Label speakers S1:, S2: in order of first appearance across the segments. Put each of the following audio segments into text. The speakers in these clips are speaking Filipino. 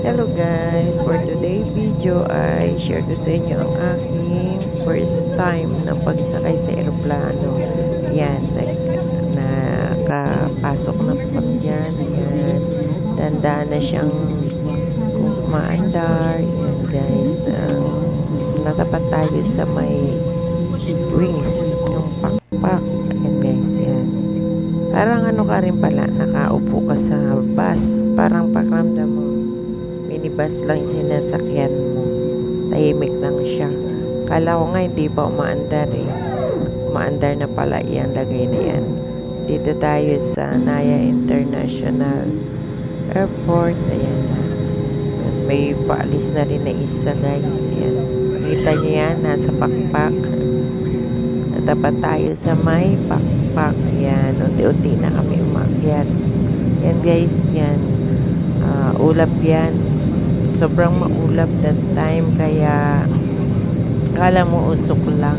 S1: Hello guys, for today video ay share ko sa inyo ang aking first time na pagsakay sa eroplano. Yan, nakapasok na po kami dyan. Yan, dandaan na siyang umaandar. Yan guys, natapat tayo sa may wings, yung pakpak. Yan guys, yan. Parang ano ka rin pala, nakaupo ka sa bus. Parang pakiramdam mo minibus lang yung sinasakyan mo. Tahimik lang siya. Kala ko nga hindi pa umaandar eh. Umaandar na pala yan, lagay na yan. Dito tayo sa Naya International Airport. Ayan na. May paalis na rin na isa guys. Yan. Kita nyo yan, nasa pakpak. Natapat tayo sa may pakpak. Yan, unti-unti na kami umakyat. Yan guys, yan. Ulap yan. Sobrang maulap that time, kaya kala mo usok lang.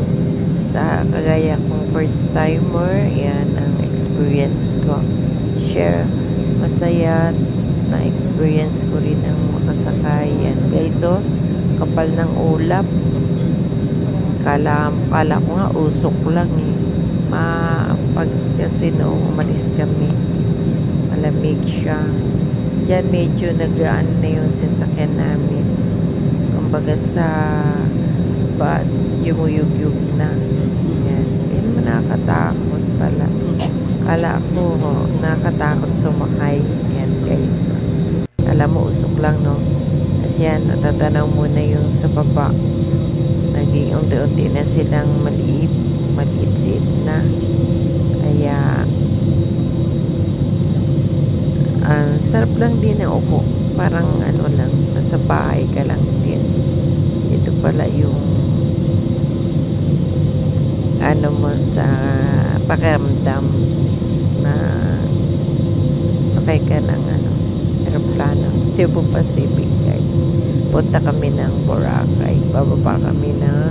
S1: Sa kagaya kong first timer, yan ang experience ko. Share, masaya na experience ko rin ang makasakay. Yan guys, so kapal ng ulap. Kala ko nga usok lang eh. Pag kasi no, umalis kami, malamig siya. Diyan medyo nagaan na yung sasakyan namin. Kumbaga sa bus, yumuyug-yug na. Yan. Hindi naman nakakatakot pala. Kala ko, nakakatakot sumakay. Yan guys. Alam mo, usok lang, no? Kasi yan, natatanaw muna yung sa baba. Naging unti-unti na silang maliit-liit na. Kaya sarap lang din ang upo. Parang ano lang, nasa bahay ka lang din. Ito pala yung ano mo sa pakiramdam na sakay ka ng aeroplano. Cebu Pacific guys. Punta kami ng Boracay. Bababa kami ng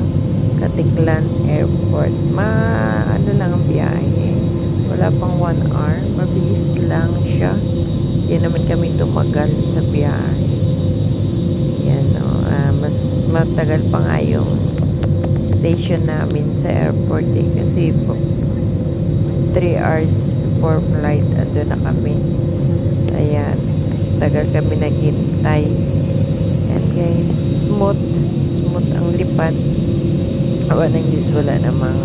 S1: Katiklan Airport. Ano lang ang biyahe. Wala pang 1 hour. Mabilis lang siya. Hindi naman kami tumagal sa biyahe. Yan, mas matagal pa nga yung station namin sa airport eh. Kasi 3 hours before flight, ando na kami. Ayan, tagal kami naghintay. Yan guys, smooth ang lipad. Awa ng Diyos, wala namang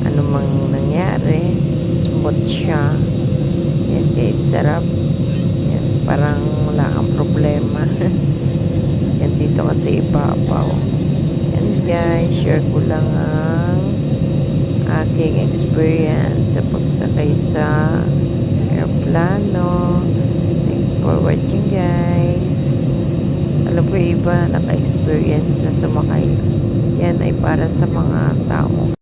S1: anumang nangyari. Smooth siya. Yan guys, sarap. Yan, parang wala kang problema. Yan dito kasi ibabaw. Yan guys, share ko lang ang aking experience sa pagsakay sa aeroplano. Thanks for watching guys. Alam ko iba naka-experience na sumakay. Yan ay para sa mga tao